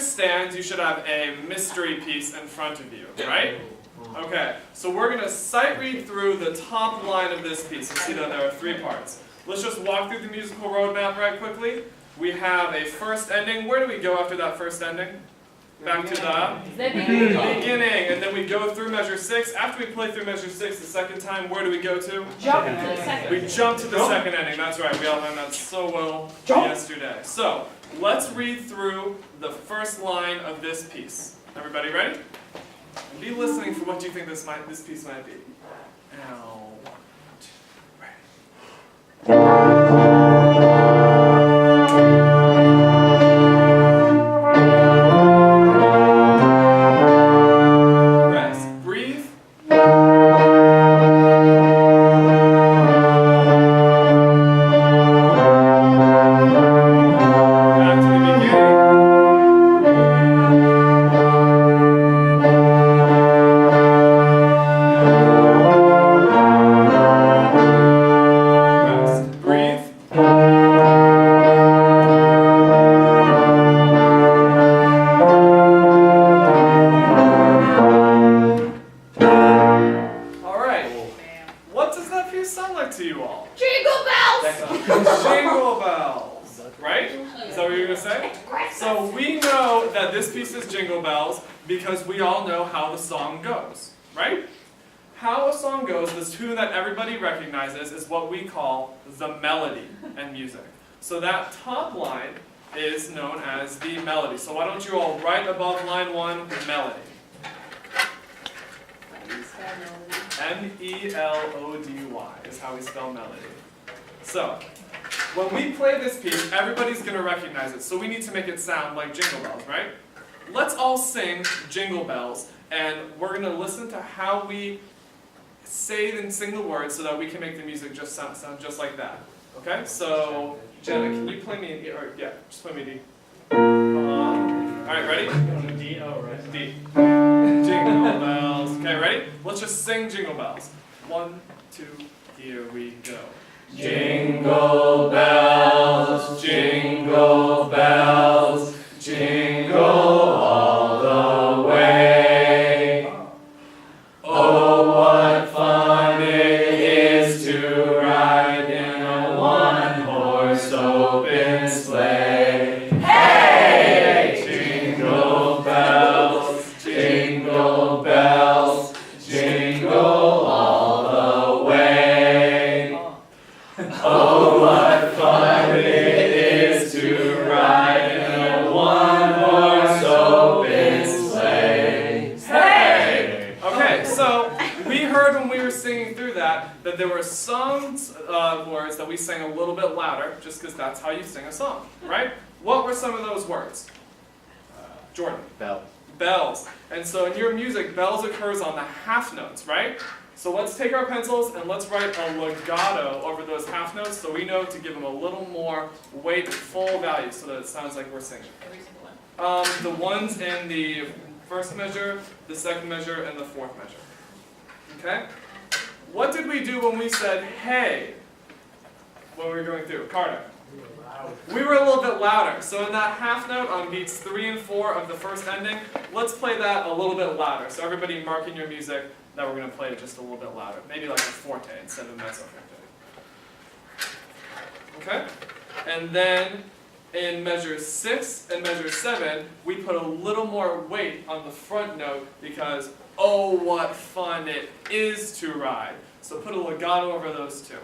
your stands, you should have a mystery piece in front of you, right? Okay, so we're going to sight read through the top line of this piece. You see that there are 3 parts. Let's just walk through the musical roadmap right quickly. We have a first ending. Where do we go after that first ending? Back to the beginning. And then we go through measure 6. After we play through measure 6 the second time, where do we go to? Jump to the second. We jump to the second ending. That's right. We all learned that so well yesterday. So let's read through the first line of this piece. Everybody ready? And be listening for what you think this piece might be. Now, 1, 2, ready. Because we all know how the song goes, right? How a song goes, this tune that everybody recognizes, is what we call the melody in music. So that top line is known as the melody. So why don't you all write above line 1, melody. M-E-L-O-D-Y is how we spell melody. So, when we play this piece, everybody's going to recognize it. So we need to make it sound like Jingle Bells, right? Let's all sing Jingle Bells, and we're going to listen to how we say and sing the words so that we can make the music just sound just like that. Okay? So, Jenna, can you play me an E? Or, yeah, just play me D. Alright, ready? D, oh, right. D. Jingle Bells. Okay, ready? Let's just sing Jingle Bells. 1, 2, here we go. Jingle bells, jingle bells, jingle all the way. Oh, what fun it is to ride in a one-horse open sleigh. Hey! Jingle bells, jingle bells, jingle all the way. Oh, what fun it is to ride in a one-horse open sleigh. Hey! Okay, so we heard when we were singing through that there were some words that we sang a little bit louder, just because that's how you sing a song, right? What were some of those words? Jordan? Bells. Bells. And so in your music, bells occurs on the half notes, right? So let's take our pencils and let's write a legato over those half notes so we know to give them a little more weight and full value so that it sounds like we're singing. Every single one. The ones in the first measure, the second measure, and the fourth measure. Okay? What did we do when we said, hey, when we were going through? Carter? We were a little bit louder. So in that half note on beats 3 and 4 of the first ending, let's play that a little bit louder. So everybody mark in your music that we're going to play it just a little bit louder. Maybe like a forte instead of a mezzo forte. Okay? And then in measure 6 and measure 7, we put a little more weight on the front note because, oh, what fun it is to ride. So put a legato over those two.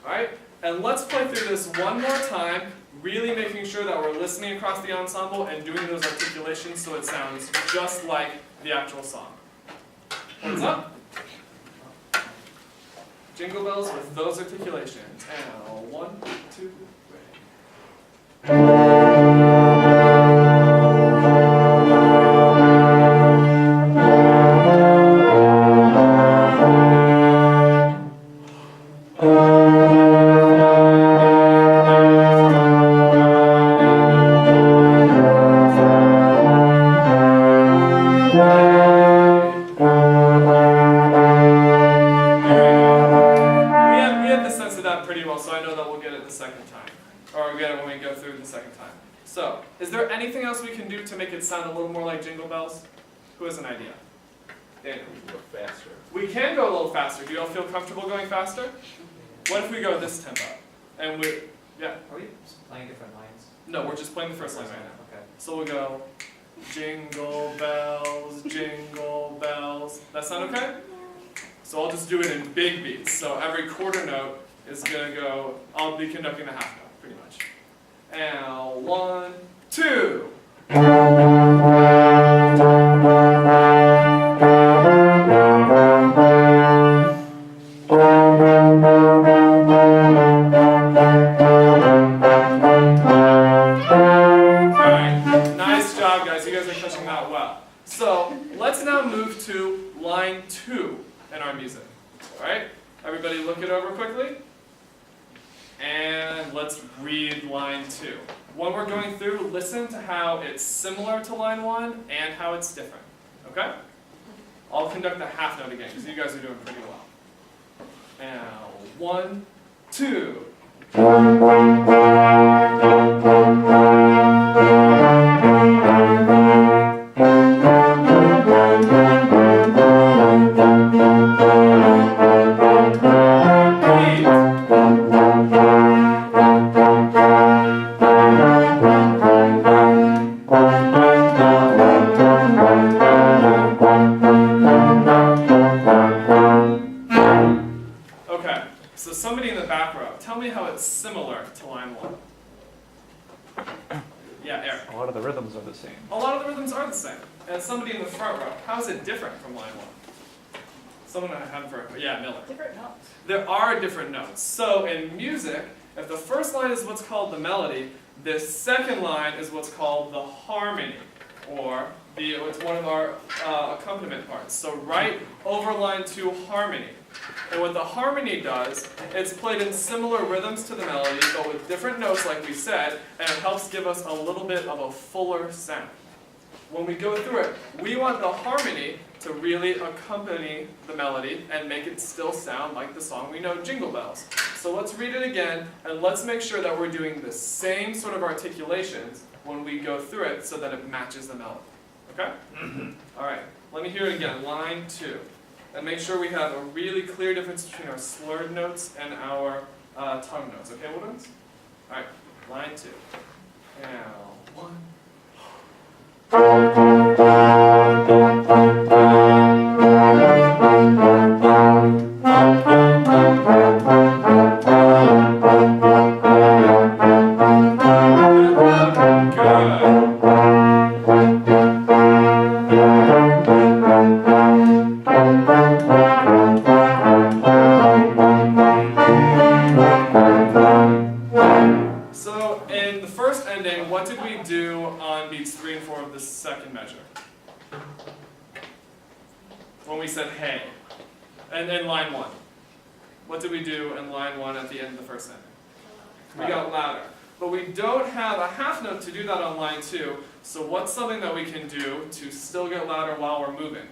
Alright? And let's play through this one more time, really making sure that we're listening across the ensemble and doing those articulations so it sounds just like the actual song. Hands up. Jingle bells with those articulations. And 1, 2, So, is there anything else we can do to make it sound a little more like Jingle Bells? Who has an idea? Daniel. Go faster. We can go a little faster. Do you all feel comfortable going faster? What if we go this tempo? And yeah. Are we playing different lines? No, we're just playing the first line right now. Okay. So we'll go, jingle bells, jingle bells. That sound okay? So I'll just do it in big beats. So every quarter note is gonna go, I'll be conducting the half note, pretty much. And 1, 2. Alright, nice job guys, you guys are catching that well. So let's now move to line 2 in our music. Alright, everybody look it over quickly. And let's read line 2. When we're going through, listen to how it's similar to line 1 and how it's different. Okay? I'll conduct the half note again because you guys are doing pretty well. Now, 1, 2. Okay, so somebody in the back row, tell me how it's similar to line 1. Yeah, Eric. A lot of the rhythms are the same. A lot of the rhythms are the same. And somebody in the front row, how is it different from line 1? Someone I haven't heard, yeah, Miller. Different notes. There are different notes. So in music, if the first line is what's called the melody, the second line is what's called the harmony, or it's one of our accompaniment parts. So right over line 2, harmony. And what the harmony does, it's played in similar rhythms to the melody, but with different notes like we said, and it helps give us a little bit of a fuller sound. When we go through it, we want the harmony to really accompany the melody and make it still sound like the song we know, Jingle Bells. So let's read it again, and let's make sure that we're doing the same sort of articulations when we go through it so that it matches the melody. Okay? All right, let me hear it again, line 2. And make sure we have a really clear difference between our slurred notes and our tongue notes. Okay, Woodlands? All right, line 2. Now, 1. So in the first ending, what did we do on beats 3 and 4 of the second measure? When we said hey. And in line 1. What did we do in line 1 at the end of the first ending? We got louder. But we don't have a half note to do that on line 2, so what's something that we can do to still get louder while we're moving?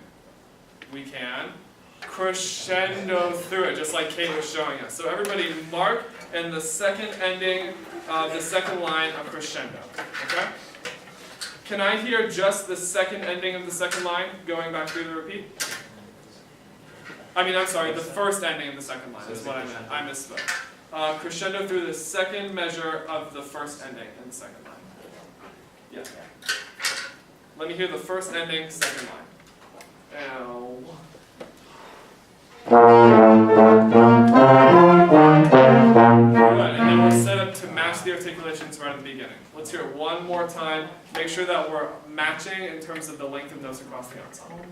We can crescendo through it, just like Kate was showing us. So everybody mark in the second ending, the second line of crescendo, okay? Can I hear just the second ending of the second line going back through the repeat? I'm sorry, the first ending of the second line is what I meant. I misspoke. Crescendo through the second measure of the first ending in the second line. Yeah. Let me hear the first ending, second line. Now, good, and then we're set up to match the articulations right at the beginning. Let's hear it one more time. Make sure that we're matching in terms of the length of notes across the ensemble.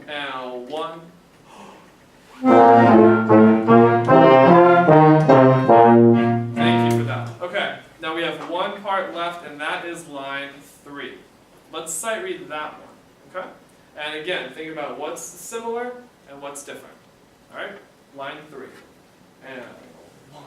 Now, 1. Thank you for that. Okay, now we have one part left, and that is line 3. Let's sight read that one, okay? And again, think about what's similar and what's different. All right, line 3. And 1.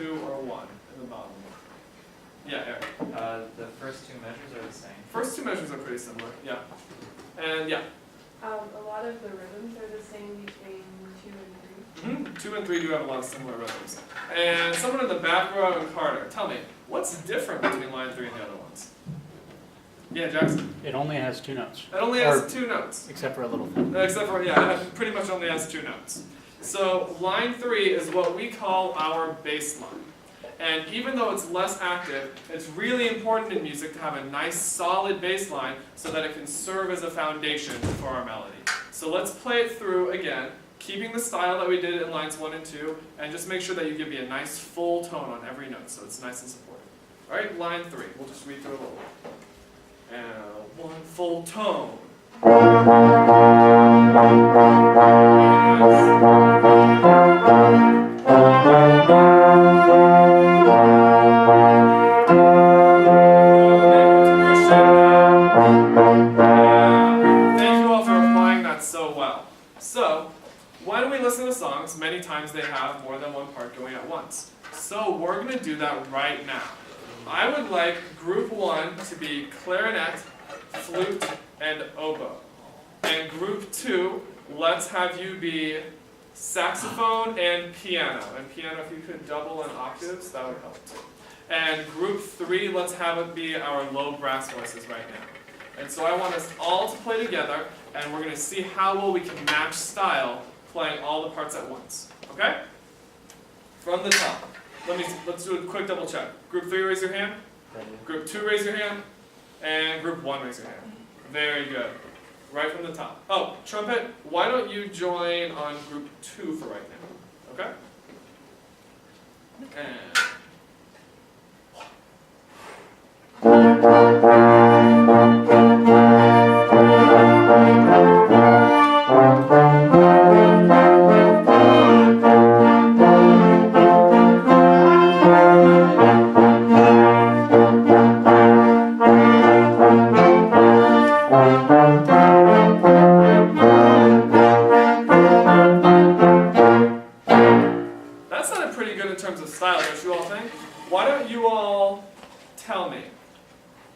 2, or 1 in the bottom? Yeah, Eric. The first two measures are the same. First two measures are pretty similar, yeah. And yeah. A lot of the rhythms are the same between 2 and 3. 2 and 3 do have a lot of similar rhythms. And someone in the back row and Carter, tell me, what's different between line 3 and the other ones? Yeah, Jackson? It only has 2 notes. It only has 2 notes. Except for a little thing. Except for, yeah, it pretty much only has 2 notes. So line 3 is what we call our bass line. And even though it's less active, it's really important in music to have a nice solid bass line so that it can serve as a foundation for our melody. So let's play it through again, keeping the style that we did in lines 1 and 2, and just make sure that you give me a nice full tone on every note so it's nice and supported. Alright, line 3, we'll just read through a little bit. And 1 full tone. Many times they have more than one part going at once. So we're going to do that right now. I would like group 1 to be clarinet, flute, and oboe. And group 2, let's have you be saxophone and piano. And piano, if you could double in octaves, that would help too. And group 3, let's have it be our low brass voices right now. And so I want us all to play together, and we're going to see how well we can match style playing all the parts at once. Okay? From the top. Let's do a quick double check. Group 3, raise your hand. Group 2, raise your hand. And group 1, raise your hand. Very good. Right from the top. Oh, trumpet, why don't you join on group 2 for right now? Okay? And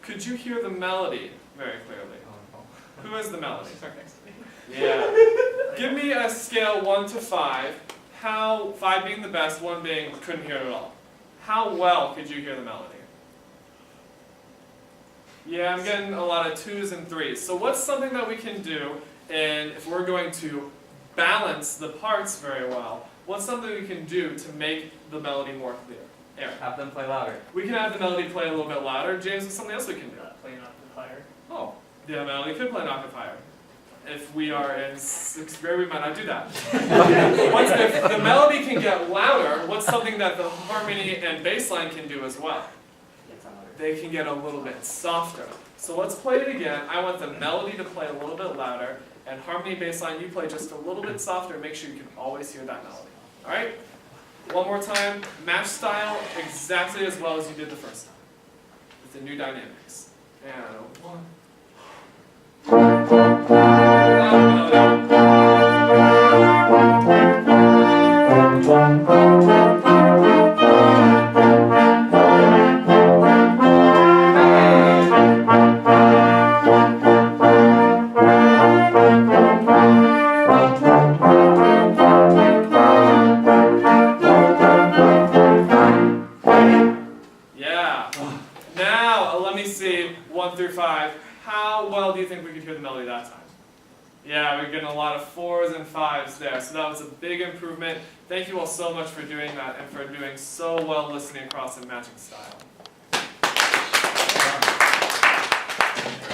could you hear the melody very clearly? Who is the melody? Yeah. Give me a scale 1 to 5. 5 being the best, 1 being couldn't hear it at all. How well could you hear the melody? Yeah, I'm getting a lot of 2s and 3s. So what's something that we can do, and if we're going to balance the parts very well, what's something we can do to make the melody more clear? Aaron. Have them play louder. We can have the melody play a little bit louder. James, what's something else we can do? Play an octave higher. Oh, the melody could play an octave higher. If we are in 6th grade, we might not do that. If the melody can get louder, what's something that the harmony and bass line can do as well? They can get a little bit softer. So let's play it again. I want the melody to play a little bit louder, and harmony bass line, you play just a little bit softer. Make sure you can always hear that melody. All right? One more time, match style exactly as well as you did the first time, with the new dynamics. And 1. Now, let me see, 1 through 5. How well do you think we could hear the melody that time? Yeah, we're getting a lot of 4s and 5s there, so that was a big improvement. Thank you all so much for doing that and for doing so well listening across and matching style.